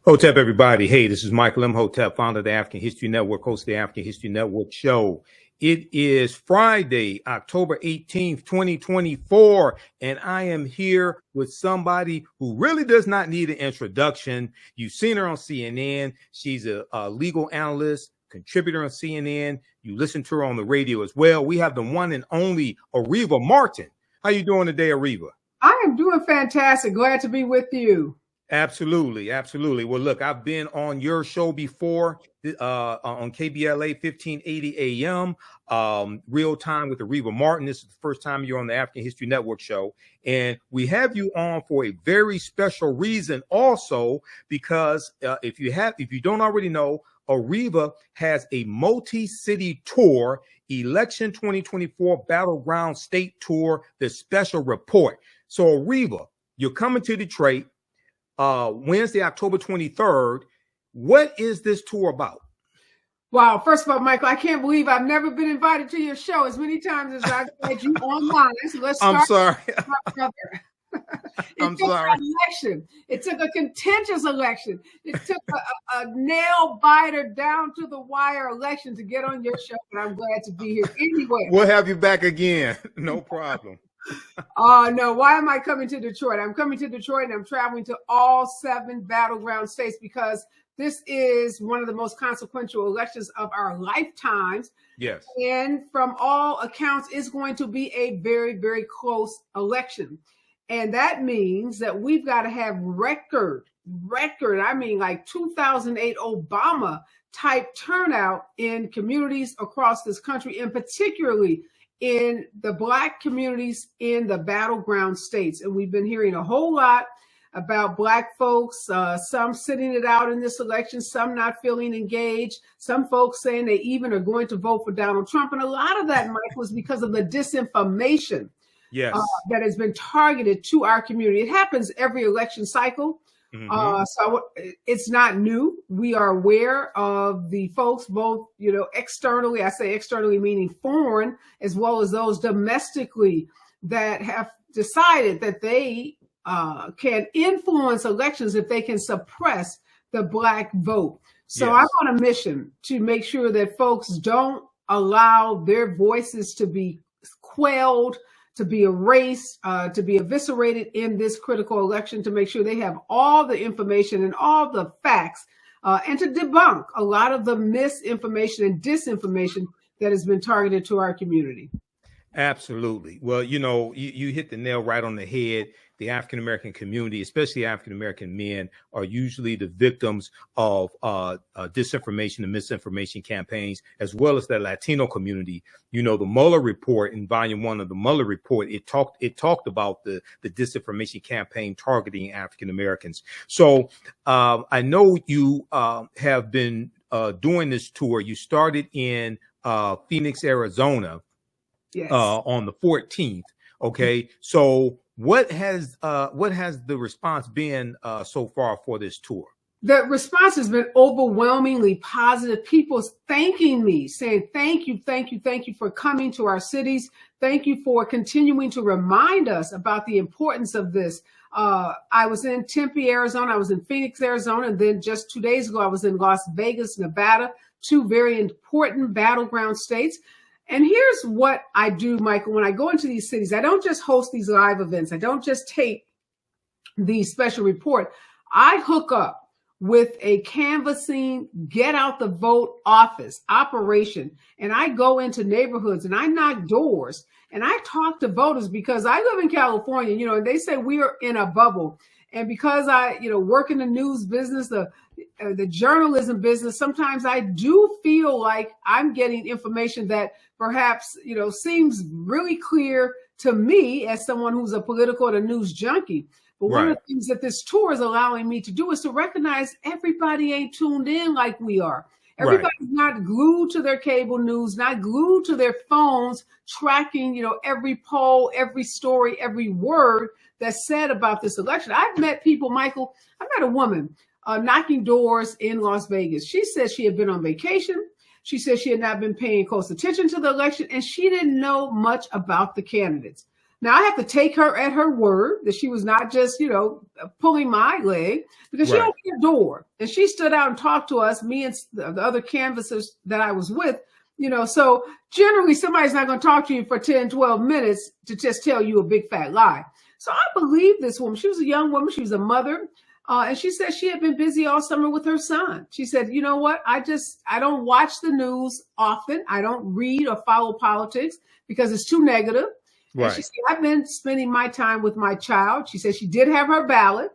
Hotep, everybody. Hey, this is Michael Imhotep, founder of the African History Network, host of the African History Network show. It is Friday, October 18th, 2024, and I am here with somebody who really does not need an introduction. You've seen her on CNN. She's a legal analyst, contributor on CNN. You listen to her on the radio as well. We have the one and only Areva Martin. How you doing today, Areva? I am doing fantastic. Glad to be with you. Absolutely. Absolutely. Well, look, I've been on your show before on KBLA 1580 AM, real time with Areva Martin. This is the first time you're on the African History Network show. And we have you on for a very special reason also, because if you don't already know, Areva has a multi-city tour, Election 2024 Battleground State Tour, the special report. So Areva, you're coming to Detroit Wednesday, October 23rd. What is this tour about? Wow. First of all, Michael, I can't believe I've never been invited to your show as many times as I've had you online. So let's start. I'm sorry. I'm sorry. Election. It took a contentious election. It took a nail biter down to the wire election to get on your show, and I'm glad to be here anyway. We'll have you back again. No problem. Oh, no. Why am I coming to Detroit? I'm coming to Detroit and I'm traveling to all 7 battleground states because this is one of the most consequential elections of our lifetimes. Yes. And from all accounts, it's going to be a very, very close election. And that means that we've got to have record, I mean, like 2008 Obama type turnout in communities across this country, and particularly in the Black communities in the battleground states. And we've been hearing a whole lot about Black folks, some sitting it out in this election, some not feeling engaged, some folks saying they even are going to vote for Donald Trump. And a lot of that, Mike, was because of the disinformation that has been targeted to our community. It happens every election cycle. So it's not new. We are aware of the folks, both, externally, I say externally meaning foreign, as well as those domestically that have decided that they can influence elections if they can suppress the Black vote. So I'm on a mission to make sure that folks don't allow their voices to be quelled, to be erased, to be eviscerated in this critical election, to make sure they have all the information and all the facts, and to debunk a lot of the misinformation and disinformation that has been targeted to our community. Absolutely. Well, you hit the nail right on the head. The African-American community, especially African-American men, are usually the victims of disinformation and misinformation campaigns, as well as the Latino community. The Mueller report, in volume 1 of the Mueller report, it talked about the disinformation campaign targeting African-Americans. So I know you have been doing this tour. You started in Phoenix, Arizona, on the 14th. Okay. So what has the response been so far for this tour? The response has been overwhelmingly positive. People thanking me, saying, thank you for coming to our cities. Thank you for continuing to remind us about the importance of this. I was in Tempe, Arizona. I was in Phoenix, Arizona. And then just 2 days ago, I was in Las Vegas, Nevada, 2 very important battleground states. And here's what I do, Michael. When I go into these cities, I don't just host these live events. I don't just tape the special report. I hook up with a canvassing, get out the vote office operation. And I go into neighborhoods and I knock doors and I talk to voters because I live in California, and they say we are in a bubble. And because I, work in the news business, the journalism business, sometimes I do feel like I'm getting information that perhaps, seems really clear to me as someone who's a political and a news junkie. But one of the things that this tour is allowing me to do is to recognize everybody ain't tuned in like we are. Everybody's not glued to their cable news, not glued to their phones, tracking, every poll, every story, every word that's said about this election. I've met people, Michael. I met a woman knocking doors in Las Vegas. She said she had been on vacation. She said she had not been paying close attention to the election, and she didn't know much about the candidates. Now I have to take her at her word that she was not just, pulling my leg, because she Right. opened the door and she stood out and talked to us, me and the other canvassers that I was with, so generally somebody's not going to talk to you for 10, 12 minutes to just tell you a big fat lie. So I believe this woman. She was a young woman. She was a mother. And she said she had been busy all summer with her son. She said, you know what? I don't watch the news often. I don't read or follow politics because it's too negative. Right. And she said, I've been spending my time with my child. She said she did have her ballot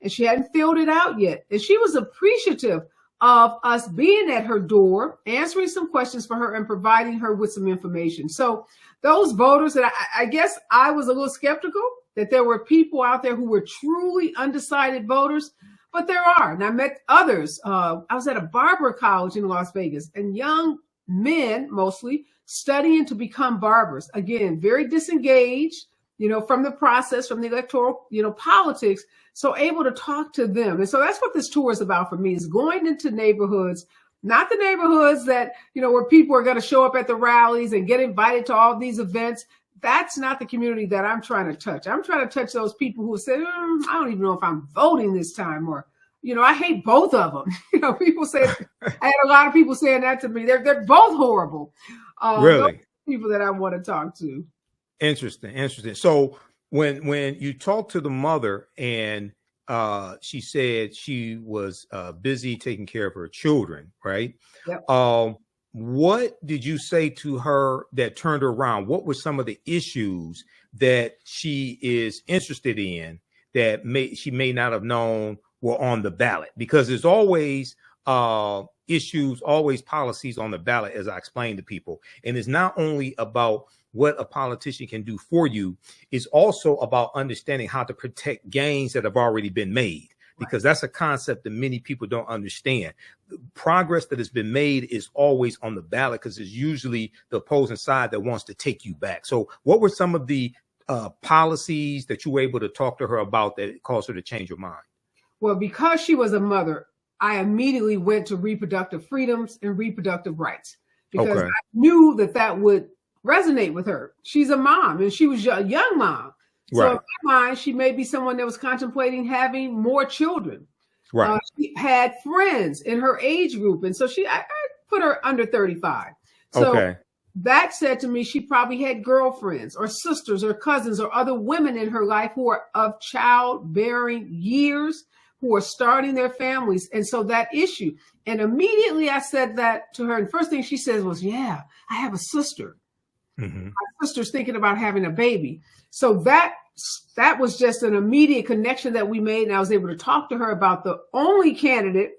and she hadn't filled it out yet. And she was appreciative of us being at her door, answering some questions for her and providing her with some information. So those voters that I guess I was a little skeptical that there were people out there who were truly undecided voters, but there are. And I met others. I was at a barber college in Las Vegas, and young men mostly studying to become barbers. Again, very disengaged, from the process, from the electoral, politics. So able to talk to them. And so that's what this tour is about for me, is going into neighborhoods, not the neighborhoods that, where people are going to show up at the rallies and get invited to all these events. That's not the community that I'm trying to touch. I'm trying to touch those people who say, I don't even know if I'm voting this time, or, I hate both of them. People say, I had a lot of people saying that to me. They're both horrible. Really? People that I want to talk to. Interesting. So when you talk to the mother and she said she was busy taking care of her children, right? Yep. What did you say to her that turned her around? What were some of the issues that she is interested in that she may not have known were on the ballot? Because there's always issues, always policies on the ballot, as I explained to people. And it's not only about what a politician can do for you, it's also about understanding how to protect gains that have already been made. Because that's a concept that many people don't understand. The progress that has been made is always on the ballot because it's usually the opposing side that wants to take you back. So what were some of the policies that you were able to talk to her about that caused her to change her mind? Well, because she was a mother, I immediately went to reproductive freedoms and reproductive rights because I knew that would resonate with her. She's a mom and she was a young mom. So in my mind, she may be someone that was contemplating having more children. Right. She had friends in her age group. And so I put her under 35. So that said to me, she probably had girlfriends or sisters or cousins or other women in her life who are of childbearing years, who are starting their families. And so that issue. And immediately I said that to her. And first thing she says was, yeah, I have a sister. Mm-hmm. My sister's thinking about having a baby. So that was just an immediate connection that we made. And I was able to talk to her about the only candidate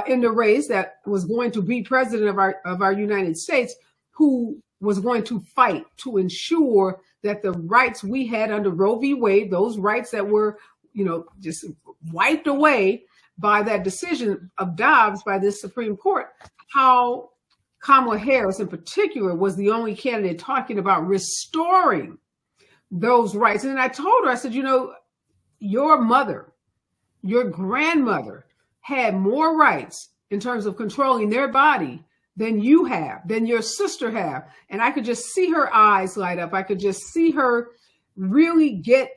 in the race that was going to be president of our United States, who was going to fight to ensure that the rights we had under Roe v. Wade, those rights that were, just wiped away by that decision of Dobbs by this Supreme Court, how Kamala Harris in particular was the only candidate talking about restoring those rights. And I told her, I said, your mother, your grandmother had more rights in terms of controlling their body than you have, than your sister have. And I could just see her eyes light up. I could just see her really get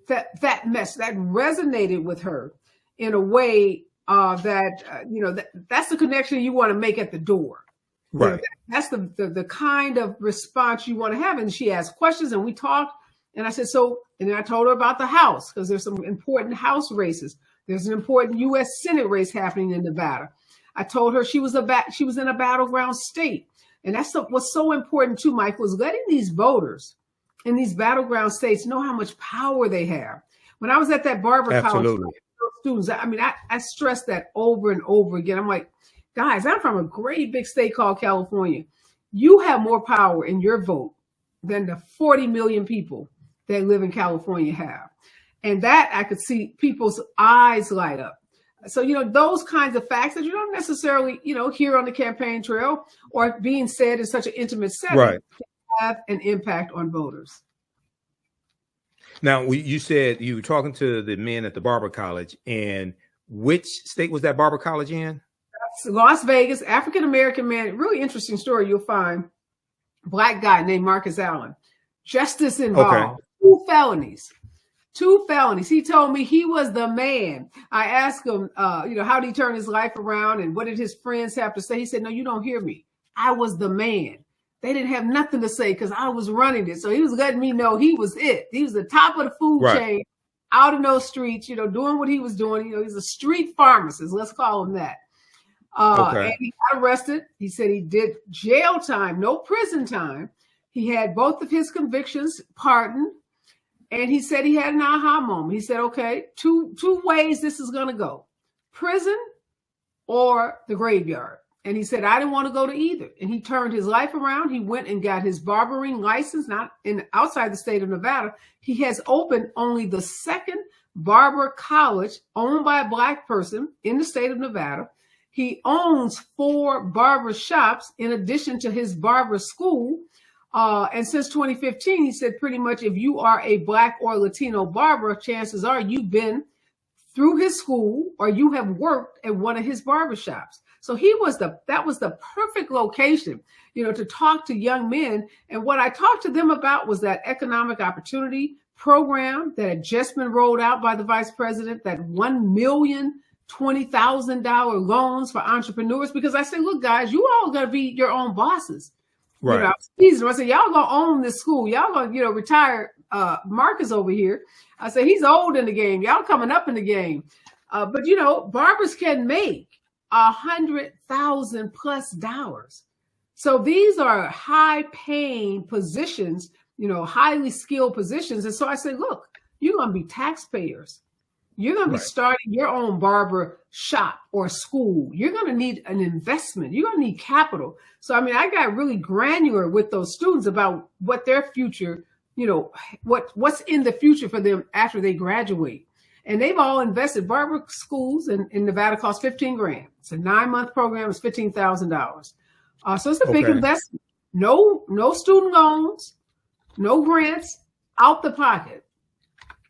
that mess that resonated with her in a way that's the connection you want to make at the door. Right. That's the kind of response you want to have. And she asked questions and we talked. And I said, and then I told her about the House, because there's some important House races. There's an important U.S. Senate race happening in Nevada. I told her she was in a battleground state. And that's what's so important too, Mike, was letting these voters in these battleground states know how much power they have. When I was at that barber college, students, I stressed that over and over again. I'm like, guys, I'm from a great big state called California. You have more power in your vote than the 40 million people that live in California have. And that I could see people's eyes light up. So, those kinds of facts that you don't necessarily, hear on the campaign trail or being said in such an intimate setting have an impact on voters. Now, you said you were talking to the men at the barber college, and which state was that barber college in? Las Vegas, African-American man, really interesting story. You'll find Black guy named Marcus Allen, justice involved, 2 felonies. 2 felonies. He told me he was the man. I asked him, how did he turn his life around and what did his friends have to say? He said, no, you don't hear me. I was the man. They didn't have nothing to say because I was running it. So he was letting me know he was it. He was the top of the food chain out in those streets, doing what he was doing. He's a street pharmacist. Let's call him that. And he got arrested. He said he did jail time, no prison time. He had both of his convictions pardoned. And he said he had an aha moment. He said, okay, two ways this is going to go, prison or the graveyard. And he said, I didn't want to go to either. And he turned his life around. He went and got his barbering license, not outside the state of Nevada. He has opened only the 2nd barber college owned by a Black person in the state of Nevada. He owns 4 barber shops in addition to his barber school. And since 2015, he said pretty much if you are a Black or Latino barber, chances are you've been through his school or you have worked at one of his barbershops. So that was the perfect location, to talk to young men. And what I talked to them about was that economic opportunity program that had just been rolled out by the vice president, that $1,020,000 loans for entrepreneurs. Because I said, look, guys, you all got to be your own bosses. Right. I said, y'all gonna own this school. Y'all gonna, retire Marcus over here. I said, he's old in the game. Y'all coming up in the game. But barbers can make $100,000+ So these are high paying positions, highly skilled positions. And so I said, look, you're gonna be taxpayers. You're going to be starting your own barber shop or school. You're going to need an investment. You're going to need capital. So, I got really granular with those students about what their future, what's in the future for them after they graduate. And they've all invested. Barber schools in Nevada cost $15,000. It's a 9-month program. It's $15,000. So it's a big investment. No student loans, no grants, out the pocket.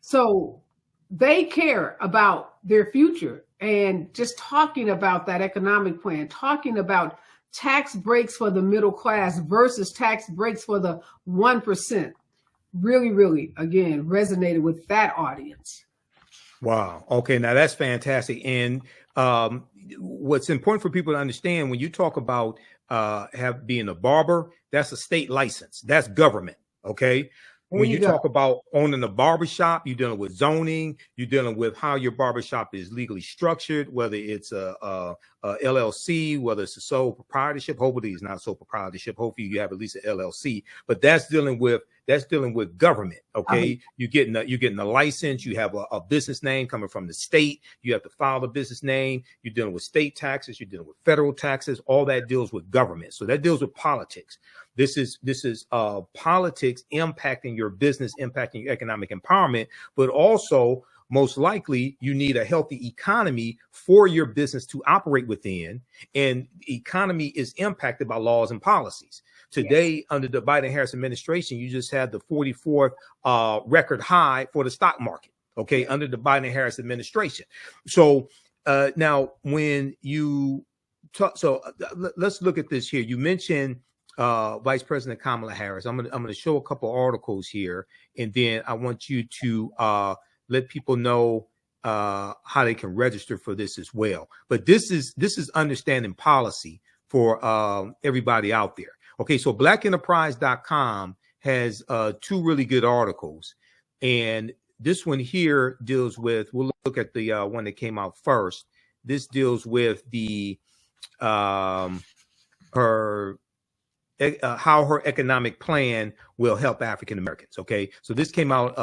So they care about their future, and just talking about that economic plan, talking about tax breaks for the middle class versus tax breaks for the 1%, really, really, again, resonated with that audience. Wow. Okay. Now that's fantastic. And what's important for people to understand when you talk about being a barber, that's a state license. That's government. Okay. When you talk about owning a barbershop, you're dealing with zoning, you're dealing with how your barbershop is legally structured, whether it's a LLC, whether it's a sole proprietorship. Hopefully it's not sole proprietorship. Hopefully you have at least an LLC, but that's dealing with government. Okay. You're getting a license. You have a business name coming from the state. You have to file the business name. You're dealing with state taxes. You're dealing with federal taxes. All that deals with government. So that deals with politics. This is politics impacting your business, impacting your economic empowerment, but also most likely you need a healthy economy for your business to operate within. And economy is impacted by laws and policies. Today, under the Biden-Harris administration, you just had the 44th record high for the stock market. Okay, under the Biden-Harris administration. So now when you talk, let's look at this here. You mentioned Vice President Kamala Harris. I'm going to show a couple articles here, and then I want you to let people know how they can register for this as well. But this is understanding policy for everybody out there. Okay, so blackenterprise.com has 2 really good articles, and this one here deals with, we'll look at the one that came out first. This deals with the how her economic plan will help African Americans. Okay, so this came out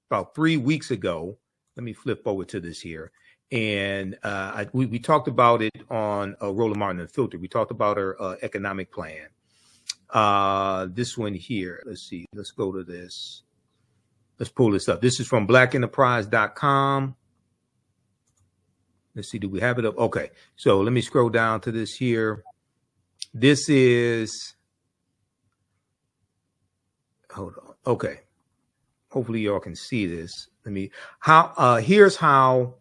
about 3 weeks ago. Let me flip over to this here. And we talked about it on Roland Martin Unfiltered. We talked about her economic plan. This one here, let's see. Let's go to this. Let's pull this up. This is from blackenterprise.com. Let's see, do we have it up? Okay, so let me scroll down to this here. This is, hold on. Okay, hopefully y'all can see this. Here's how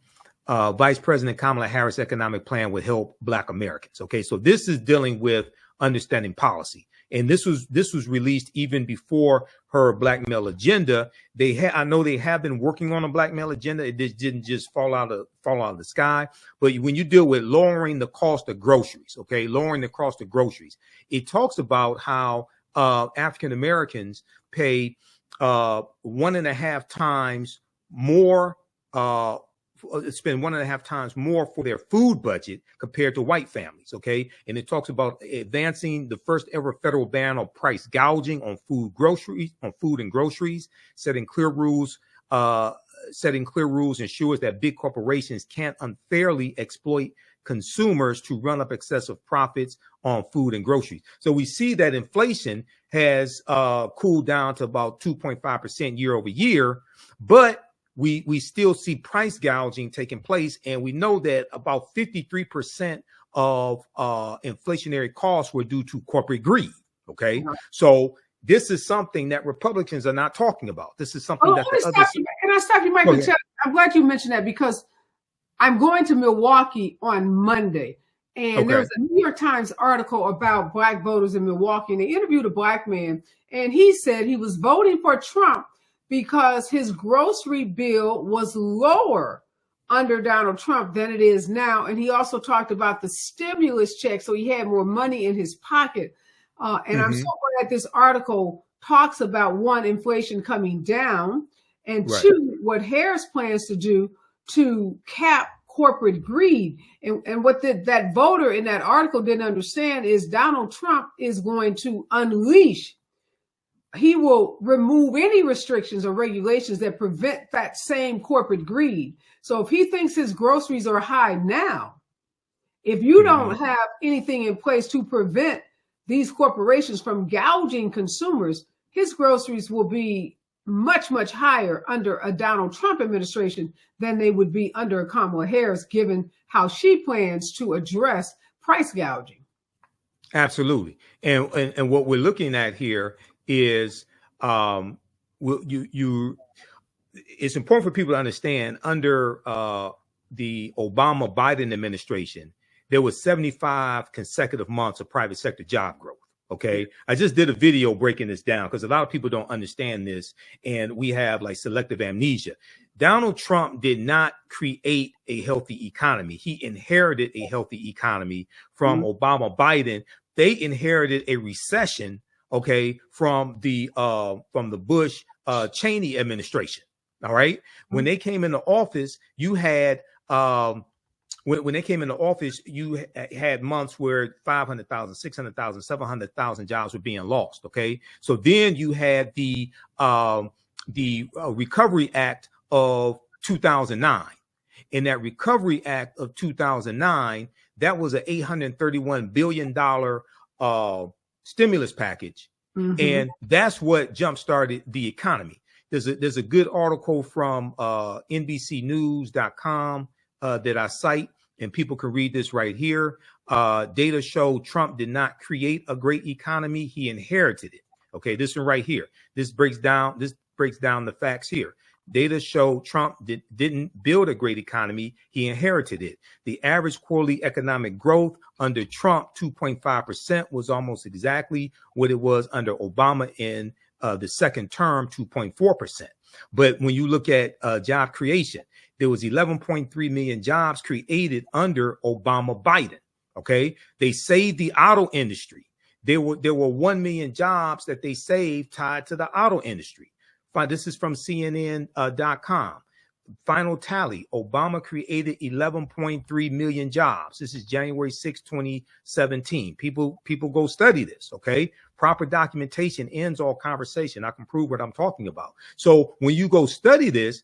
Vice President Kamala Harris' economic plan would help Black Americans. Okay, so this is dealing with understanding policy. and this was released even before her black male agenda. I know they have been working on a black male agenda. It didn't just fall out of the sky. But when you deal with lowering the cost of groceries, okay, lowering the cost of groceries, it talks about how African Americans pay 1.5 times more. Spend 1.5 times more for their food budget compared to white families. Okay. And it talks about advancing the first ever federal ban on price gouging on food and groceries, setting clear rules ensures that big corporations can't unfairly exploit consumers to run up excessive profits on food and groceries. So we see that inflation has cooled down to about 2.5% year over year, but we still see price gouging taking place. And we know that about 53% of inflationary costs were due to corporate greed. Okay. Uh-huh. So this is something that Republicans are not talking about. This is something that the others. Can I stop you, Michael? I'm glad you mentioned that, because I'm going to Milwaukee on Monday. And there was a New York Times article about black voters in Milwaukee. And they interviewed a black man. And he said he was voting for Trump because his grocery bill was lower under Donald Trump than it is now. And he also talked about the stimulus check, so he had more money in his pocket. And I'm so glad this article talks about, one, inflation coming down, and two, what Harris plans to do to cap corporate greed. And what that voter in that article didn't understand is Donald Trump is going to unleash. He will remove any restrictions or regulations that prevent that same corporate greed. So if he thinks his groceries are high now, if you don't have anything in place to prevent these corporations from gouging consumers, his groceries will be much, much higher under a Donald Trump administration than they would be under a Kamala Harris, given how she plans to address price gouging. Absolutely. And what we're looking at here is it's important for people to understand, under the Obama-Biden administration, there was 75 consecutive months of private sector job growth. Okay. I just did a video breaking this down because a lot of people don't understand this, and we have like selective amnesia. Donald Trump did not create a healthy economy. He inherited a healthy economy from Obama Biden. They inherited a recession, okay, from the Bush Cheney administration. All right. When they came into office, you had when they came into office, you had months where 500,000, 600,000, 700,000 jobs were being lost. OK, so then you had the Recovery Act of 2009. In that Recovery Act of 2009, that was an $831 billion stimulus package. And that's what jump-started the economy. There's a good article from NBCnews.com that I cite, and people can read this right here. Data show Trump did not create a great economy. He inherited it. Okay, this one right here. This breaks down the facts here. Data show Trump didn't build a great economy. He inherited it. The average quarterly economic growth under Trump, 2.5%, was almost exactly what it was under Obama in the second term, 2.4%. But when you look at job creation, there was 11.3 million jobs created under Obama Biden. Okay, they saved the auto industry. There were 1 million jobs that they saved tied to the auto industry. This is from CNN.com. Final tally: Obama created 11.3 million jobs. This is January 6, 2017. People go study this. Okay, proper documentation ends all conversation. I can prove what I'm talking about. So when you go study this,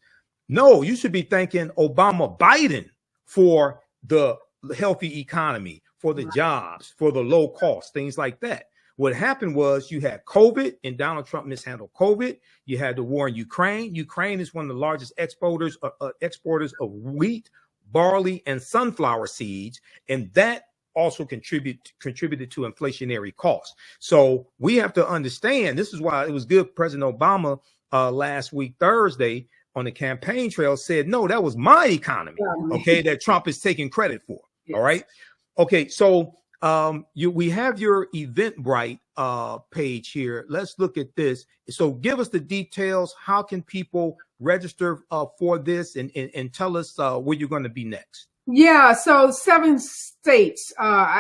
no, you should be thanking Obama Biden for the healthy economy, for the jobs, for the low cost, things like that. What happened was you had COVID, and Donald Trump mishandled COVID. You had the war in Ukraine. Ukraine is one of the largest exporters of wheat, barley, and sunflower seeds, and that also contributed to inflationary costs. So we have to understand, this is why it was good President Obama last week, Thursday, on the campaign trail said, no, that was my economy, okay, that Trump is taking credit for. Yes. All right. Okay, so We have your Eventbrite page here. Let's look at this. So give us the details. How can people register for this, and tell us where you're going to be next? Yeah, so 7 states.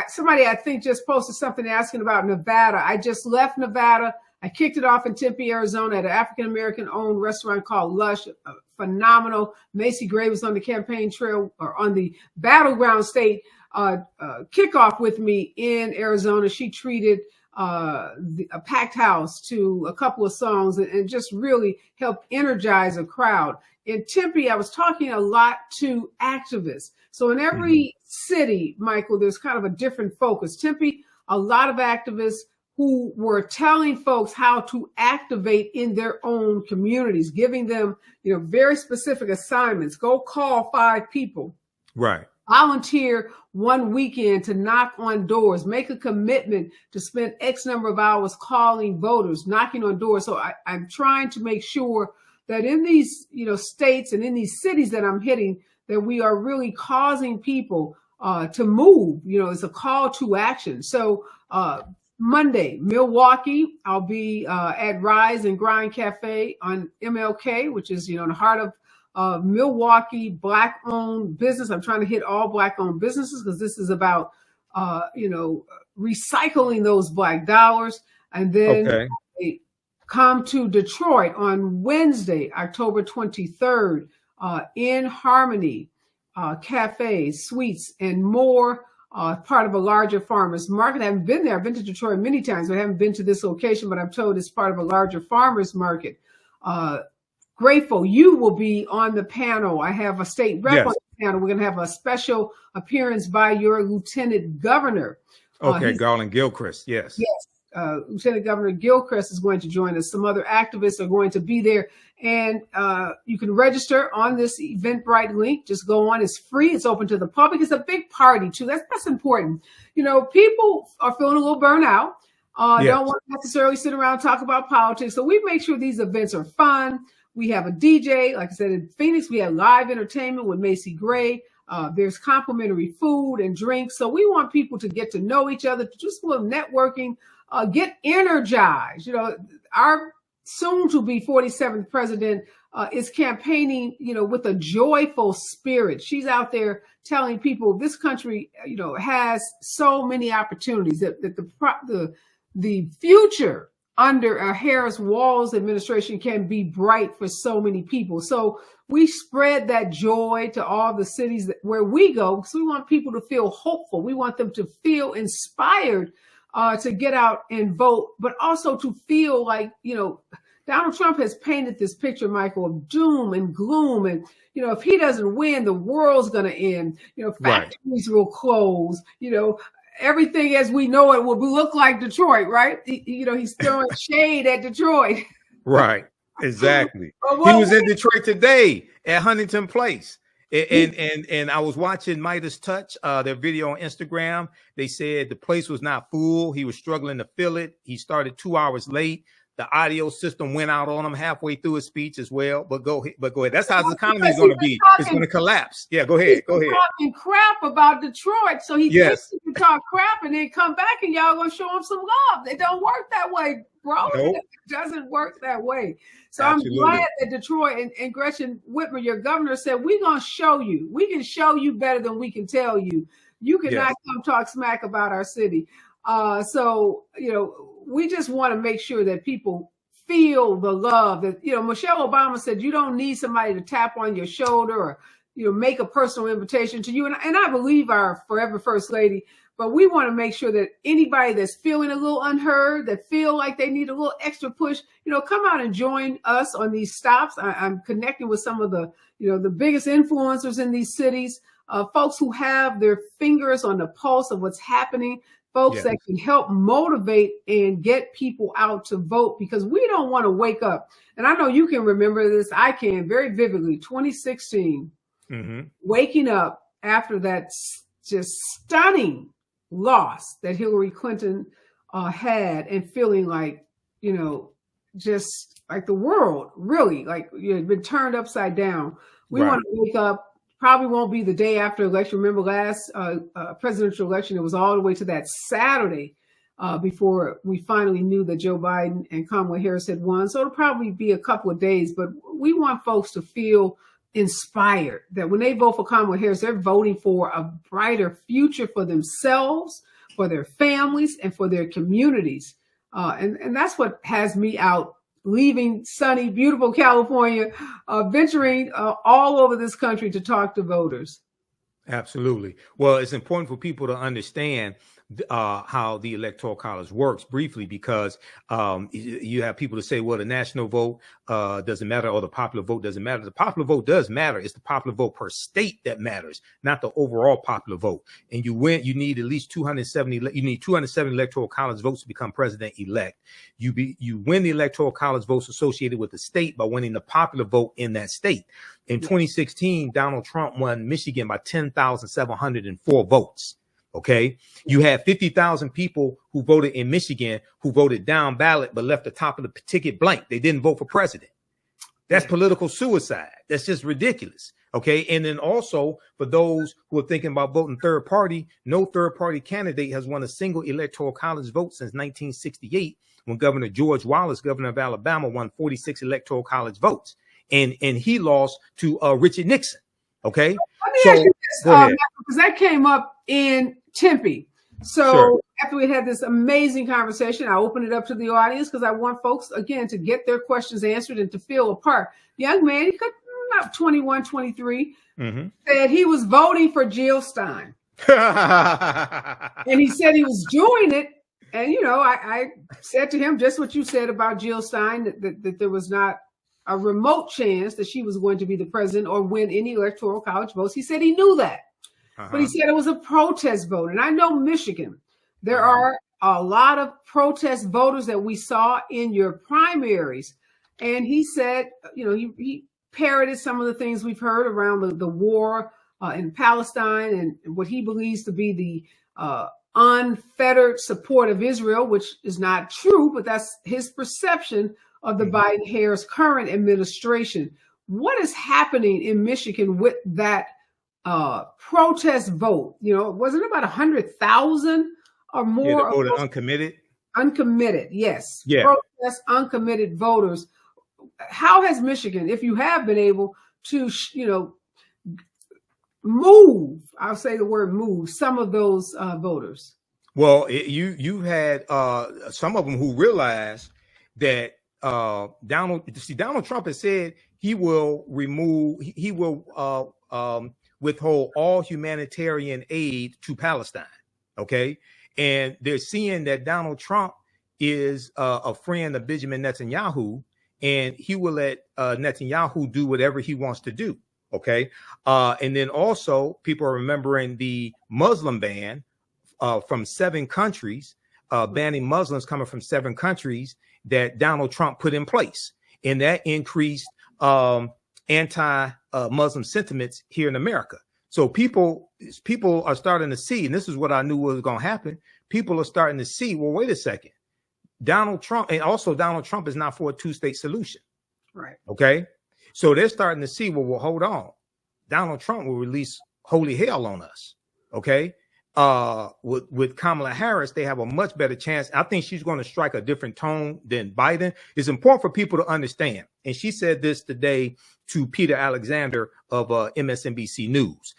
Somebody I think just posted something asking about Nevada. I just left Nevada. I kicked it off in Tempe, Arizona at an African-American owned restaurant called Lush. Phenomenal. Macy Gray was on the campaign trail, or on the Battleground state kickoff with me in Arizona. She treated a packed house to a couple of songs and just really helped energize a crowd. In Tempe, I was talking a lot to activists. So in every city, Michael, there's kind of a different focus. Tempe, a lot of activists who were telling folks how to activate in their own communities, giving them, very specific assignments. Go call 5 people. Right. Volunteer one weekend to knock on doors, make a commitment to spend X number of hours calling voters, knocking on doors. So I'm trying to make sure that in these, states and in these cities that I'm hitting, that we are really causing people to move. It's a call to action. So Monday, Milwaukee, I'll be at Rise and Grind Cafe on MLK, which is, in the heart of Milwaukee, Black-owned business. I'm trying to hit all Black-owned businesses because this is about, recycling those Black dollars. And then come to Detroit on Wednesday, October 23rd, in Harmony Cafe, Suites, and more. Part of a larger farmers market. I haven't been there. I've been to Detroit many times, but I haven't been to this location, but I'm told it's part of a larger farmers market. Grateful you will be on the panel. I have a state rep on the panel. We're going to have a special appearance by your Lieutenant Governor. Garland Gilchrist. Yes. Lieutenant Governor Gilchrist is going to join us. Some other activists are going to be there. And you can register on this Eventbrite link. Just go on. It's free. It's open to the public. It's a big party, too. That's important. People are feeling a little burnout. Don't want to necessarily sit around and talk about politics. So we make sure these events are fun. We have a DJ. Like I said, in Phoenix, we have live entertainment with Macy Gray. There's complimentary food and drinks. So we want people to get to know each other, to do some little networking, get energized. Our soon-to-be 47th president is campaigning, with a joyful spirit. She's out there telling people this country, has so many opportunities, that the future under a Harris-Walz administration can be bright for so many people. So we spread that joy to all the cities where we go, because we want people to feel hopeful. We want them to feel inspired to get out and vote, but also to feel like, Donald Trump has painted this picture, Michael, of doom and gloom. And, if he doesn't win, the world's going to end. Factories will close, everything as we know it will look like Detroit, right? He's throwing shade at Detroit. Right. Exactly. He was in Detroit today at Huntington Place. And I was watching Midas Touch, their video on Instagram. They said the place was not full. He was struggling to fill it. He started 2 hours late. The audio system went out on him halfway through his speech as well. But go ahead. That's how the economy is going to be. It's going to collapse. Yeah, go ahead. Talking crap about Detroit, so he thinks he can talk crap and then come back and y'all going to show him some love. It don't work that way, bro. Nope. It doesn't work that way. So Absolutely. I'm glad that Detroit and Gretchen Whitmer, your governor, said, we're going to show you. We can show you better than we can tell you. You cannot come talk smack about our city. We just want to make sure that people feel the love that, Michelle Obama said, you don't need somebody to tap on your shoulder or, make a personal invitation to you. And I believe our forever First Lady, but we want to make sure that anybody that's feeling a little unheard, that feel like they need a little extra push, come out and join us on these stops. I'm connecting with some of the, the biggest influencers in these cities, folks who have their fingers on the pulse of what's happening. Folks that can help motivate and get people out to vote, because we don't want to wake up. And I know you can remember this. I can very vividly. 2016, waking up after that just stunning loss that Hillary Clinton had, and feeling like, just like the world really, like, had been turned upside down. We want to wake up Probably won't be the day after election. Remember last presidential election, it was all the way to that Saturday before we finally knew that Joe Biden and Kamala Harris had won. So it'll probably be a couple of days, but we want folks to feel inspired that when they vote for Kamala Harris, they're voting for a brighter future for themselves, for their families, and for their communities. And that's what has me out, leaving sunny, beautiful California, venturing all over this country to talk to voters. Absolutely. Well, it's important for people to understand how the Electoral College works briefly, because you have people to say, well, the national vote doesn't matter, or the popular vote doesn't matter. The popular vote does matter. It's the popular vote per state that matters, not the overall popular vote. And you need at least 270. You need 270 Electoral College votes to become president-elect. You win the Electoral College votes associated with the state by winning the popular vote in that state. In 2016, Donald Trump won Michigan by 10,704 votes. Okay, you had 50,000 people who voted in Michigan who voted down ballot but left the top of the ticket blank. They didn't vote for president. That's political suicide. That's just ridiculous. Okay, and then also for those who are thinking about voting third party, no third party candidate has won a single Electoral College vote since 1968, when Governor George Wallace, governor of Alabama, won 46 Electoral College votes, and he lost to Richard Nixon. Okay, let me ask you this, because that came up in Tempe. So sure. After we had this amazing conversation, I opened it up to the audience because I want folks, again, to get their questions answered and to feel a part. Young man, he could about 21, 23, said he was voting for Jill Stein. And he said he was doing it. And, you know, I said to him just what you said about Jill Stein, that there was not a remote chance that she was going to be the president or win any Electoral College votes. He said he knew that. But he said it was a protest vote. And I know Michigan, there are a lot of protest voters that we saw in your primaries. And he said, you know, he parroted some of the things we've heard around the war in Palestine and what he believes to be the unfettered support of Israel, which is not true, but that's his perception of the Biden-Harris current administration. What is happening in Michigan with that protest vote? You know, wasn't it about 100,000 or more? Yeah, voted uncommitted. Uncommitted, yes. Yeah. Protest uncommitted voters. How has Michigan, if you have been able to, you know, move, I'll say the word move, some of those voters? Well, you had some of them who realized that Donald Trump has said he will withhold all humanitarian aid to Palestine. Okay. And they're seeing that Donald Trump is a friend of Benjamin Netanyahu, and he will let Netanyahu do whatever he wants to do. Okay. And then also people are remembering the Muslim ban from 7 countries, banning Muslims coming from 7 countries that Donald Trump put in place. And that increased anti-Muslim sentiments here in America. So people are starting to see, and this is what I knew was going to happen. People are starting to see, well, wait a second. Donald Trump is not for a 2-state solution. Right. Okay. So they're starting to see, well, hold on. Donald Trump will release holy hell on us. Okay. With Kamala Harris, they have a much better chance. I think she's going to strike a different tone than Biden. It's important for people to understand. And she said this today to Peter Alexander of MSNBC News.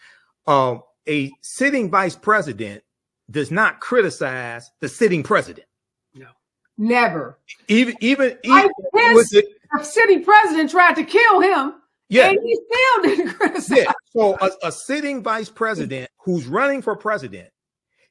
A sitting vice president does not criticize the sitting president. No, never. Even the sitting president tried to kill him. Yeah, and he still didn't criticize. Yeah. So a sitting vice president who's running for president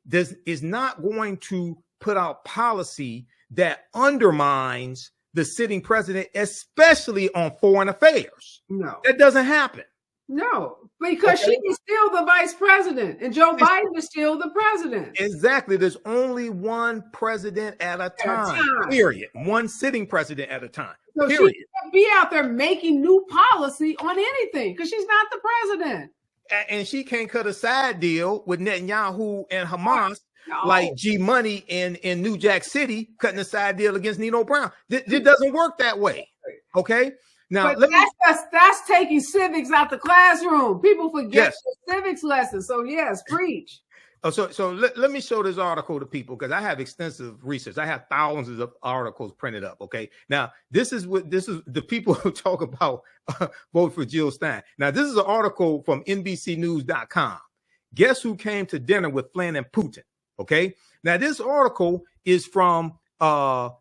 is not going to put out policy that undermines the sitting president, especially on foreign affairs. No, that doesn't happen. No, because she is still the vice president and Joe Biden is still the president. Exactly. There's only one president at a time. Period. One sitting president at a time. So period. She can't be out there making new policy on anything because she's not the president. And she can't cut a side deal with Netanyahu and Hamas like G Money in New Jack City cutting a side deal against Nino Brown. It doesn't work that way. Okay. Now, but that's taking civics out the classroom. People forget the civics lesson. So yes, preach. Oh, so let me show this article to people, because I have extensive research. I have thousands of articles printed up. Okay, now this is the people who talk about vote for Jill Stein. Now this is an article from NBCnews.com. Guess who came to dinner with Flynn and Putin? Okay, now this article is from April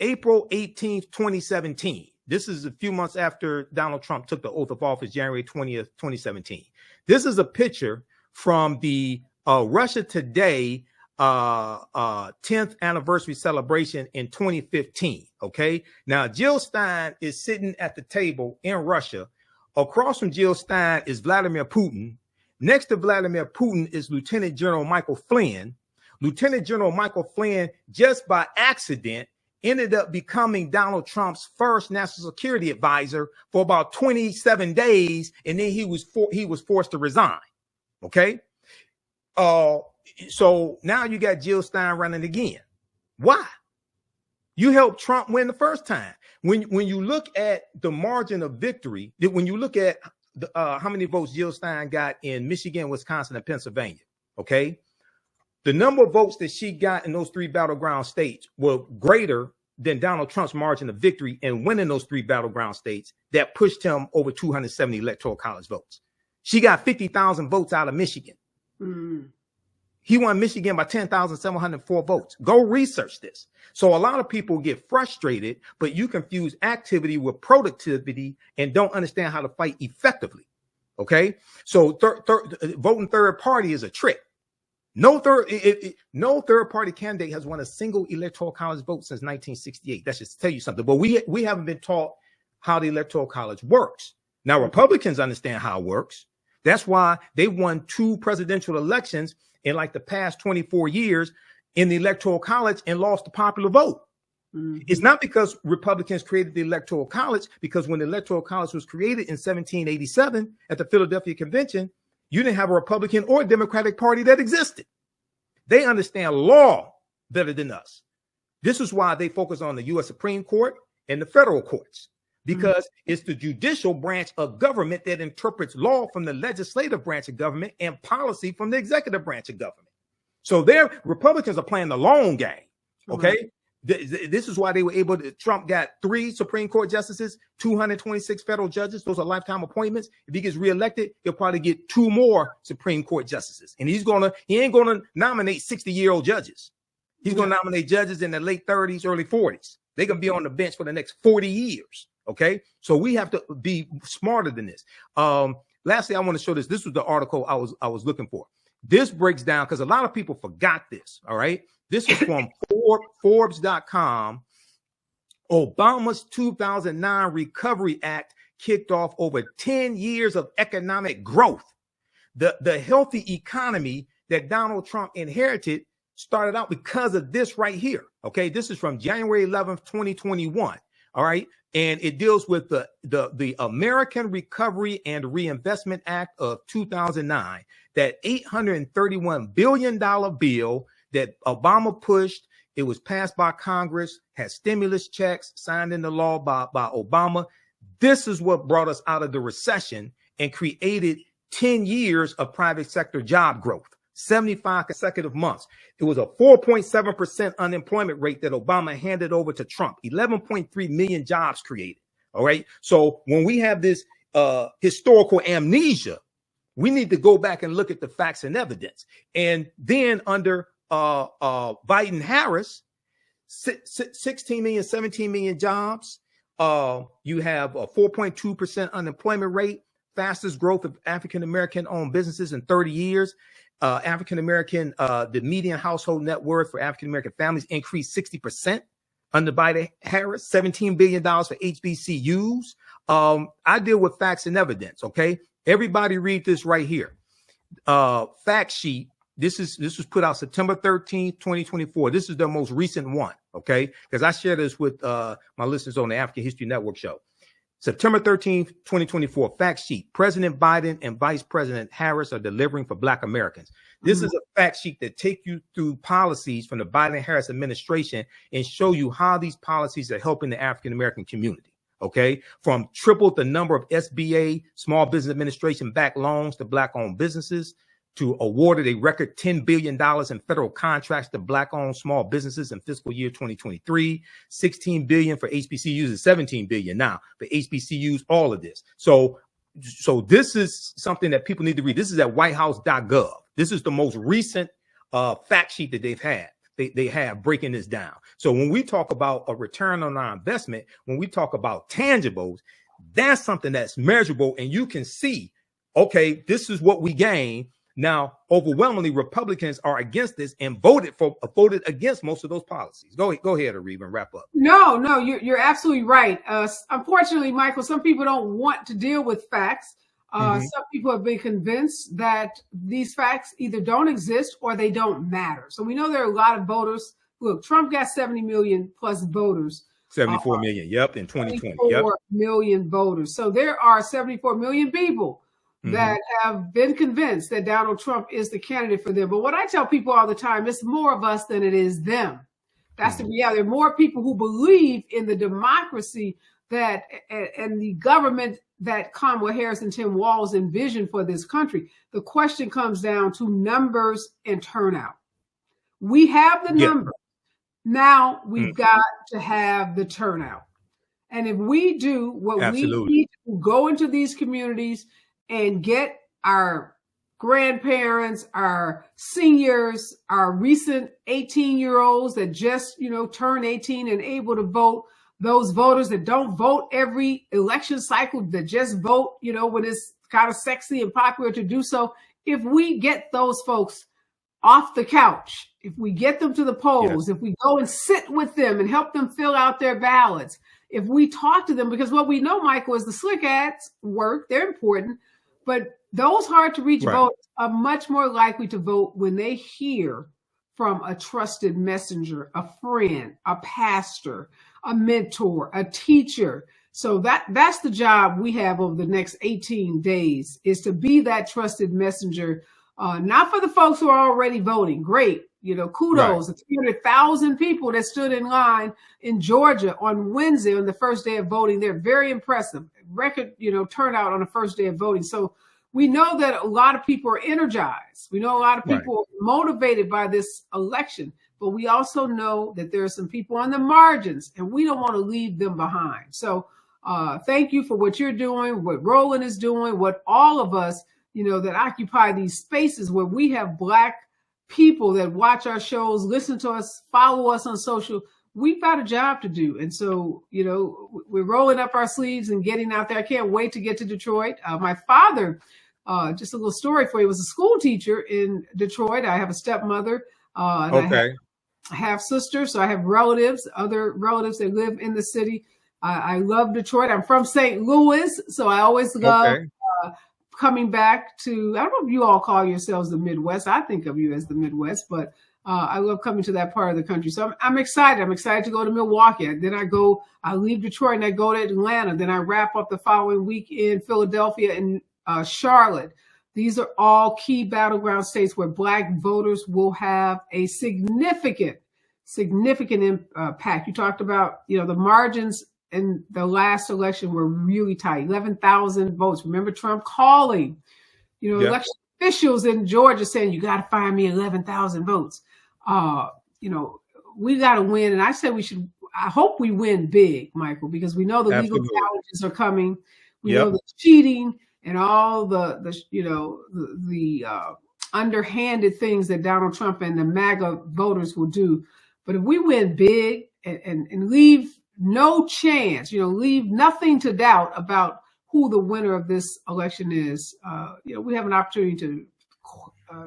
18th, 2017. This is a few months after Donald Trump took the oath of office, January 20th, 2017. This is a picture from the Russia Today 10th anniversary celebration in 2015. Okay, now Jill Stein is sitting at the table in Russia. Across from Jill Stein is Vladimir Putin. Next to Vladimir Putin is Lieutenant General Michael Flynn. Lieutenant General Michael Flynn, just by accident, ended up becoming Donald Trump's first national security advisor for about 27 days, and then he was forced to resign. Okay. So now you got Jill Stein running again. Why? You helped Trump win the first time. When you look at the margin of victory, when you look at how many votes Jill Stein got in Michigan, Wisconsin, and Pennsylvania, okay, the number of votes that she got in those three battleground states were greater than Donald Trump's margin of victory in winning those three battleground states that pushed him over 270 Electoral College votes. She got 50,000 votes out of Michigan. Mm. He won Michigan by 10,704 votes. Go research this. So a lot of people get frustrated, but you confuse activity with productivity and don't understand how to fight effectively. Okay. So voting third party is a trick. No third party candidate has won a single Electoral College vote since 1968. That should tell you something. But we haven't been taught how the Electoral College works. Now, Republicans understand how it works. That's why they won 2 presidential elections in like the past 24 years in the Electoral College and lost the popular vote. Mm-hmm. It's not because Republicans created the Electoral College, because when the Electoral College was created in 1787 at the Philadelphia Convention, you didn't have a Republican or Democratic Party that existed. They understand law better than us. This is why they focus on the U.S. Supreme Court and the federal courts, because it's the judicial branch of government that interprets law from the legislative branch of government and policy from the executive branch of government. So Republicans are playing the long game. Okay. This is why they were able to, Trump got 3 Supreme Court justices, 226 federal judges. Those are lifetime appointments. If he gets reelected, he'll probably get 2 more Supreme Court justices. And he ain't going to nominate 60-year-old judges. He's going to nominate judges in the late 30s, early 40s. They're going to be on the bench for the next 40 years. Okay. So we have to be smarter than this. Lastly, I want to show this. This was the article I was looking for. This breaks down, because a lot of people forgot this. All right. This is from Forbes.com. Obama's 2009 Recovery Act kicked off over 10 years of economic growth. The healthy economy that Donald Trump inherited started out because of this right here. Okay. This is from January 11th, 2021. All right. And it deals with the American Recovery and Reinvestment Act of 2009, that $831 billion bill that Obama pushed. It was passed by Congress, had stimulus checks signed into law by Obama. This is what brought us out of the recession and created 10 years of private sector job growth, 75 consecutive months. It was a 4.7% unemployment rate that Obama handed over to Trump, 11.3 million jobs created. All right. So when we have this historical amnesia, we need to go back and look at the facts and evidence. And then under Biden Harris, 16 million, 17 million jobs. You have a 4.2% unemployment rate, fastest growth of African-American owned businesses in 30 years. African-American, the median household net worth for African-American families increased 60% under Biden Harris, $17 billion for HBCUs. I deal with facts and evidence. Okay. Everybody read this right here. Fact sheet. This was put out September 13th, 2024. This is the most recent one. Okay. Because I share this with my listeners on the African History Network show. September 13th, 2024, fact sheet. President Biden and Vice President Harris are delivering for Black Americans. This is a fact sheet that take you through policies from the Biden-Harris administration and show you how these policies are helping the African-American community. Okay, from tripled the number of SBA, Small Business Administration backed loans to Black-owned businesses, to awarded a record $10 billion in federal contracts to Black-owned small businesses in fiscal year 2023, $16 billion for HBCUs and $17 billion now for HBCUs, all of this. So this is something that people need to read. This is at whitehouse.gov. This is the most recent fact sheet that they've had. They have breaking this down. So when we talk about a return on our investment, when we talk about tangibles, that's something that's measurable and you can see, okay, this is what we gain. Now, overwhelmingly, Republicans are against this and voted against most of those policies. Go ahead, Areva, and wrap up. No, you're absolutely right. Unfortunately, Michael, some people don't want to deal with facts. Some people have been convinced that these facts either don't exist or they don't matter. So we know there are a lot of voters. Look, Trump got 70 million plus voters. 74 million, yep, in 2020. 74 million voters. So there are 74 million people that have been convinced that Donald Trump is the candidate for them. But what I tell people all the time, it's more of us than it is them. That's the reality. There are more people who believe in the democracy that and the government that Kamala Harris and Tim Walz envision for this country. The question comes down to numbers and turnout. We have the numbers. Now we've got to have the turnout. And if we do what we need to go into these communities and get our grandparents, our seniors, our recent 18-year-olds that just, turned 18 and able to vote, those voters that don't vote every election cycle, that just vote, when it's kind of sexy and popular to do so. If we get those folks off the couch, if we get them to the polls, if we go and sit with them and help them fill out their ballots, if we talk to them, because what we know, Michael, is the slick ads work, they're important, but those hard to reach voters are much more likely to vote when they hear from a trusted messenger, a friend, a pastor, a mentor, a teacher. So that's the job we have over the next 18 days, is to be that trusted messenger, not for the folks who are already voting. Great. Kudos. The 300,000 people that stood in line in Georgia on Wednesday on the first day of voting. They're very impressive. Record, turnout on the first day of voting. So we know that a lot of people are energized. We know a lot of people are motivated by this election, but we also know that there are some people on the margins and we don't want to leave them behind. So thank you for what you're doing, what Roland is doing, what all of us, that occupy these spaces where we have Black people that watch our shows, listen to us, follow us on social. We've got a job to do. And so, we're rolling up our sleeves and getting out there. I can't wait to get to Detroit. My father, just a little story for you, was a school teacher in Detroit. I have a stepmother. I have sisters. So I have other relatives that live in the city. I love Detroit. I'm from St. Louis. So I always love coming back to, I don't know if you all call yourselves the Midwest. I think of you as the Midwest, but I love coming to that part of the country. So I'm excited. I'm excited to go to Milwaukee. Then I leave Detroit and I go to Atlanta. Then I wrap up the following week in Philadelphia and Charlotte. These are all key battleground states where Black voters will have a significant impact. You talked about, the margins in the last election were really tight, 11,000 votes. Remember Trump calling, election officials in Georgia saying, you got to find me 11,000 votes. We got to win. And I said I hope we win big, Michael, because we know the legal challenges are coming. We know the cheating and all the underhanded things that Donald Trump and the MAGA voters will do. But if we win big and leave no chance, leave nothing to doubt about who the winner of this election is, we have an opportunity to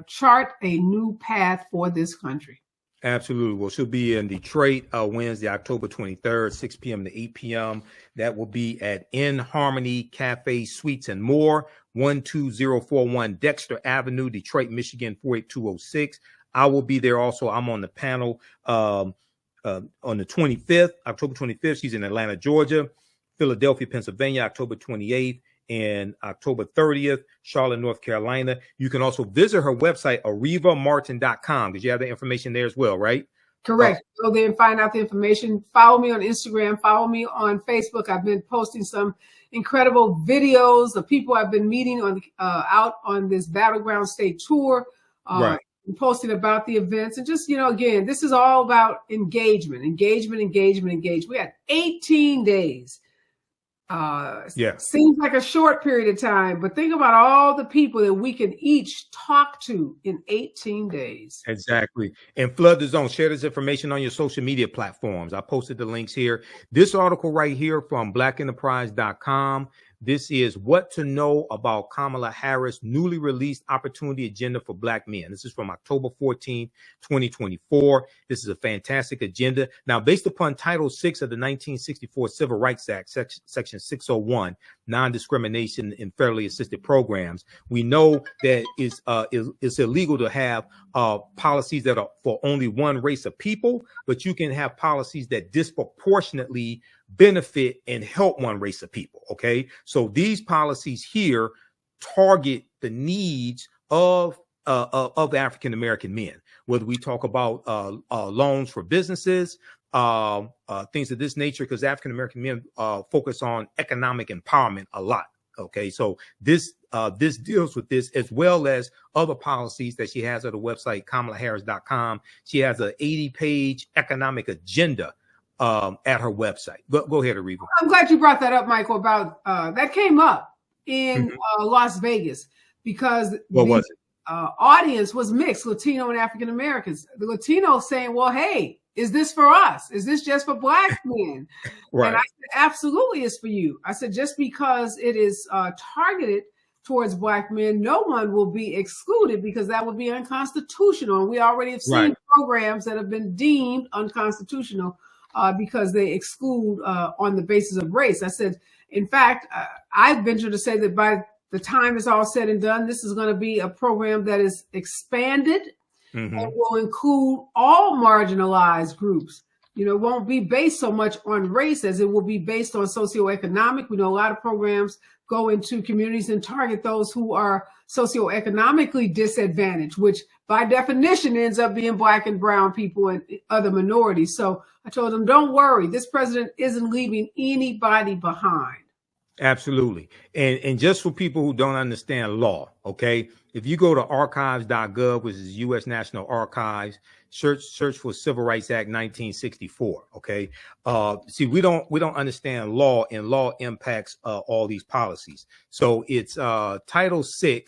chart a new path for this country. Absolutely. Well, she'll be in Detroit Wednesday, October 23rd, 6 p.m. to 8 p.m. That will be at In Harmony Cafe Suites and More, 12041 Dexter Avenue, Detroit, Michigan, 48206. I will be there also. I'm on the panel on the 25th, October 25th. She's in Atlanta, Georgia, Philadelphia, Pennsylvania, October 28th, and October 30th, Charlotte, North Carolina. You can also visit her website, arevamartin.com, because you have the information there as well, right? Correct. Go there and find out the information. Follow me on Instagram. Follow me on Facebook. I've been posting some incredible videos of people I've been meeting on out on this Battleground state tour. Right. And posting about the events, and just, again, this is all about engagement. We had 18 days. Seems like a short period of time, but think about all the people that we can each talk to in 18 days. Exactly. And flood the zone. Share this information on your social media platforms. I posted the links here. This article right here from blackenterprise.com. This is what to know about Kamala Harris' newly released opportunity agenda for Black men. This is from October 14th, 2024. This is a fantastic agenda. Now, based upon Title VI of the 1964 Civil Rights Act, Section 601, non-discrimination in federally assisted programs, we know that it's illegal to have policies that are for only one race of people, but you can have policies that disproportionately benefit and help one race of people. Okay, so these policies here target the needs of African American men. Whether we talk about loans for businesses, things of this nature, because African American men focus on economic empowerment a lot. Okay, so this deals with this, as well as other policies that she has at the website KamalaHarris.com. She has an 80-page economic agenda at her website. Go ahead, Areva. I'm glad you brought that up, Michael, about that came up in Las Vegas, because the audience was mixed, Latino and African Americans. The Latinos saying, well, hey, is this for us? Is this just for Black men? Right. And I said, absolutely it's for you. I said, just because it is targeted towards Black men, no one will be excluded, because that would be unconstitutional. And we already have seen programs that have been deemed unconstitutional because they exclude on the basis of race. I said, in fact, I venture to say that by the time it's all said and done, this is going to be a program that is expanded and will include all marginalized groups. It won't be based so much on race as it will be based on socioeconomic. We know a lot of programs go into communities and target those who are socioeconomically disadvantaged, which by definition ends up being Black and brown people and other minorities. So I told them, don't worry, this president isn't leaving anybody behind. Absolutely. And just for people who don't understand law, okay, if you go to archives.gov, which is U.S. National Archives, search for Civil Rights Act 1964. Okay. See, we don't understand law, and law impacts all these policies. So it's Title VI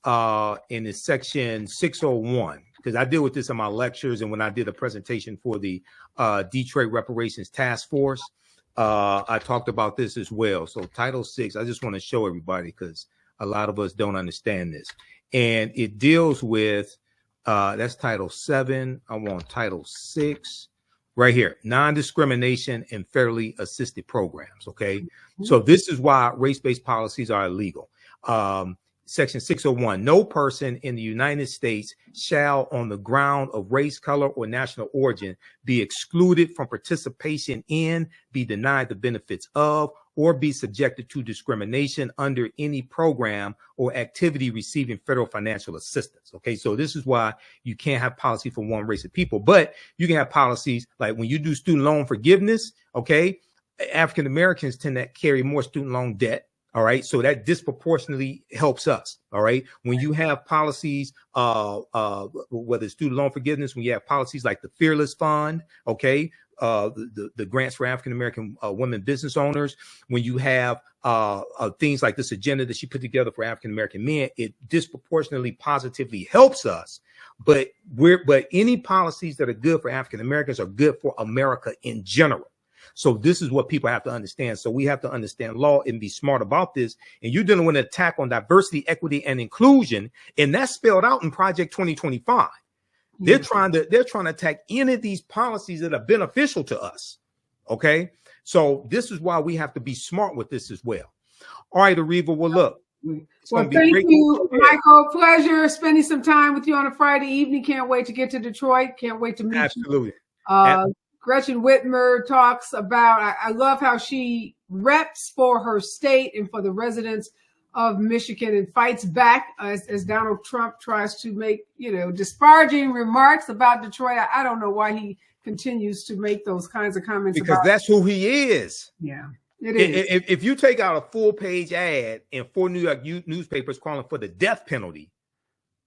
and it's Section 601, because I deal with this in my lectures and when I did a presentation for the Detroit Reparations Task Force. I talked about this as well. So Title VI, I just want to show everybody, because a lot of us don't understand this. And it deals with, that's Title VII. I want Title VI right here, non-discrimination in federally assisted programs. Okay. So this is why race-based policies are illegal. Section 601, no person in the United States shall, on the ground of race, color, or national origin, be excluded from participation in, be denied the benefits of, or be subjected to discrimination under any program or activity receiving federal financial assistance. Okay, so this is why you can't have policy for one race of people, but you can have policies like when you do student loan forgiveness. Okay, African Americans tend to carry more student loan debt. All right. So that disproportionately helps us. All right. When you have policies, whether it's student loan forgiveness, when you have policies like the Fearless Fund, okay, the grants for African American women business owners, when you have things like this agenda that she put together for African American men, it disproportionately positively helps us. But any policies that are good for African Americans are good for America in general. So this is what people have to understand. So we have to understand law and be smart about this. And you're dealing with an attack on diversity, equity, and inclusion. And that's spelled out in Project 2025. They're trying to attack any of these policies that are beneficial to us. Okay. So this is why we have to be smart with this as well. All right, Areva, well, look. Well, thank you, Michael. Pleasure spending some time with you on a Friday evening. Can't wait to get to Detroit. Can't wait to meet you. Absolutely. Gretchen Whitmer talks about, I love how she reps for her state and for the residents of Michigan and fights back as Donald Trump tries to make, disparaging remarks about Detroit. I don't know why he continues to make those kinds of comments. Because that's who he is. Yeah, it is. If you take out a full-page ad in 4 New York newspapers calling for the death penalty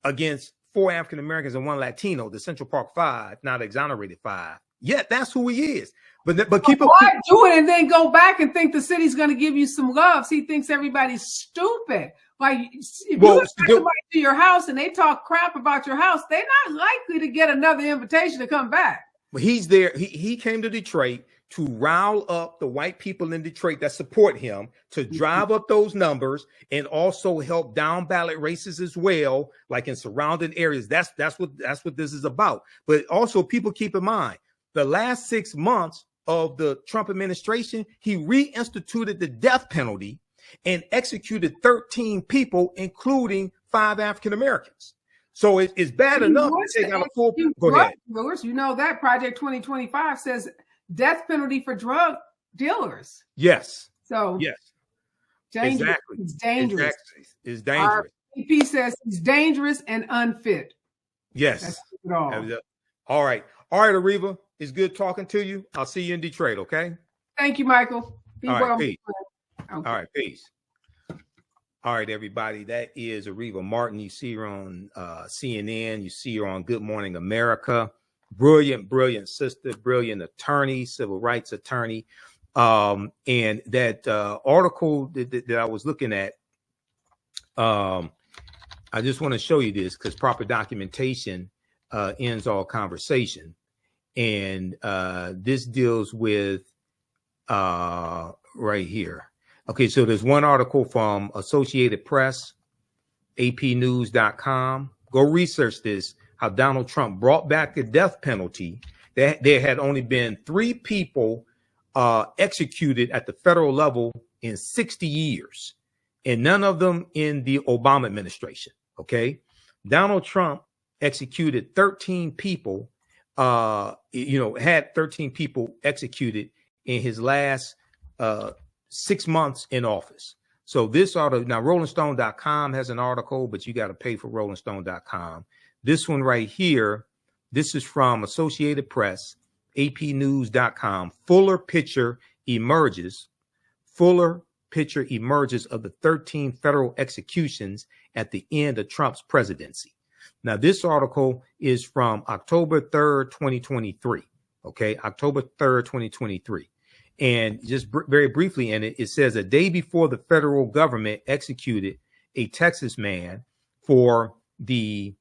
against 4 African Americans and 1 Latino, the Central Park 5, now the exonerated 5. Yeah, that's who he is. But why do it and then go back and think the city's going to give you some love? He thinks everybody's stupid. Like, if you invite somebody to your house and they talk crap about your house, they're not likely to get another invitation to come back. But he's there. He came to Detroit to rile up the white people in Detroit that support him, to drive up those numbers, and also help down ballot races as well, like in surrounding areas. That's what this is about. But also, people keep in mind, the last 6 months of the Trump administration, he reinstituted the death penalty and executed 13 people, including 5 African Americans. So it's bad enough to take out a full. Go ahead. You know that Project 2025 says death penalty for drug dealers. Yes. So yes, dangerous. Exactly. It's dangerous. Exactly. It's dangerous. Our EP says he's dangerous and unfit. Yes. That's it all. All right. All right, Areva. It's good talking to you. I'll see you in Detroit. Okay. Thank you, Michael. Be all well. Right, peace. Okay. All right. Peace. All right, everybody. That is Areva Martin. You see her on CNN. You see her on Good Morning America. Brilliant, brilliant sister, brilliant attorney, civil rights attorney. And that article that I was looking at, I just want to show you this because proper documentation ends all conversation. And this deals with right here. Okay, so there's one article from Associated Press, apnews.com. Go research this, how Donald Trump brought back the death penalty. There had only been 3 people executed at the federal level in 60 years, and none of them in the Obama administration. Okay, Donald Trump executed 13 people, had 13 people executed in his last 6 months in office. So this article, now RollingStone.com has an article, but you got to pay for RollingStone.com. This one right here, this is from Associated Press, apnews.com. Fuller picture emerges of the 13 federal executions at the end of Trump's presidency. Now, this article is from October 3rd, 2023. Okay, October 3rd, 2023. And just very briefly in it, it says a day before the federal government executed a Texas man for the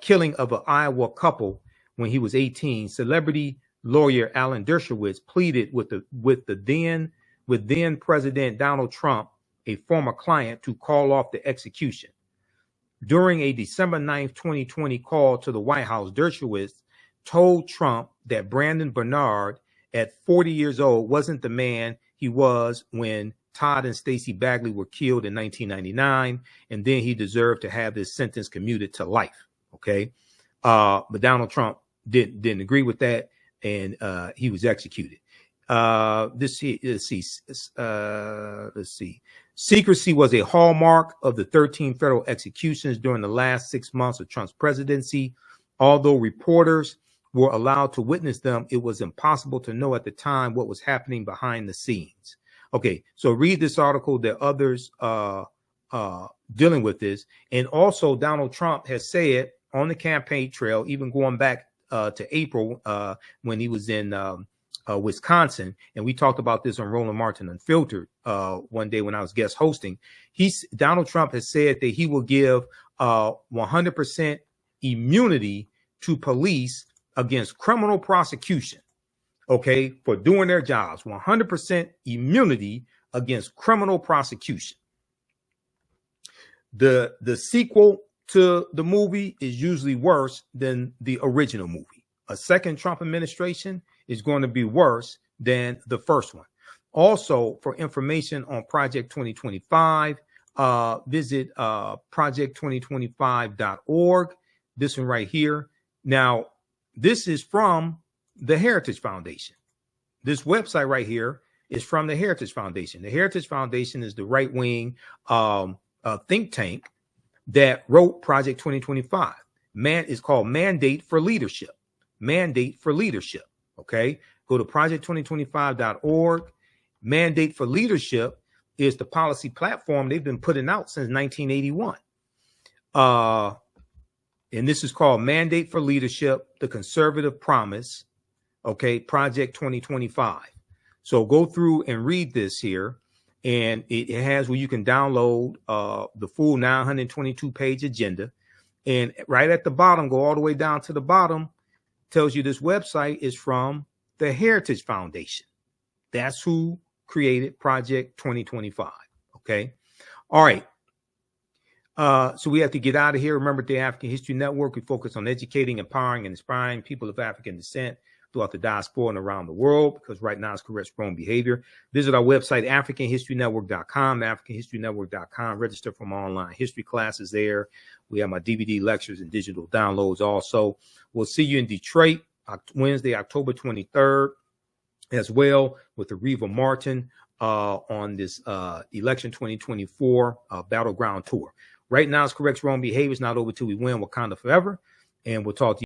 killing of an Iowa couple when he was 18, celebrity lawyer Alan Dershowitz pleaded with then President Donald Trump, a former client, to call off the execution. During a December 9th, 2020 call to the White House, Dershowitz told Trump that Brandon Bernard, at 40 years old, wasn't the man he was when Todd and Stacey Bagley were killed in 1999, and then he deserved to have his sentence commuted to life. Okay, but Donald Trump didn't agree with that, and he was executed. Let's see. Secrecy was a hallmark of the 13 federal executions during the last 6 months of Trump's presidency. Although reporters were allowed to witness them, it was impossible to know at the time what was happening behind the scenes. Okay, so read this article. There are others dealing with this. And also, Donald Trump has said on the campaign trail, even going back to April when he was in Wisconsin, and we talked about this on Roland Martin Unfiltered one day when I was guest hosting. Donald Trump has said that he will give 100% immunity to police against criminal prosecution, okay, for doing their jobs. 100% immunity against criminal prosecution. The sequel to the movie is usually worse than the original movie. A second Trump administration is going to be worse than the first one. Also, for information on Project 2025, visit project2025.org. This one right here. Now, this is from the Heritage Foundation. This website right here is from the Heritage Foundation. The Heritage Foundation is the right-wing think tank that wrote Project 2025. It's called Mandate for Leadership. Mandate for Leadership. Okay. Go to project2025.org. Mandate for Leadership is the policy platform they've been putting out since 1981. And this is called Mandate for Leadership, the Conservative Promise. Okay. Project 2025. So go through and read this here. And it has where you can download the full 922-page agenda. And right at the bottom, go all the way down to the bottom, tells you this website is from the Heritage Foundation. That's who created Project 2025. Okay. All right. So we have to get out of here. Remember, the African History Network, we focus on educating, empowering, and inspiring people of African descent throughout the diaspora and around the world, because right now it's corrects wrong behavior. Visit our website, AfricanHistoryNetwork.com, AfricanHistoryNetwork.com. Register for my online history classes there. We have my DVD lectures and digital downloads also. We'll see you in Detroit Wednesday, October 23rd, as well, with Areva Martin on this election 2024 Battleground tour. Right now it's corrects wrong behavior. It's not over till we win. Wakanda forever. And we'll talk to you.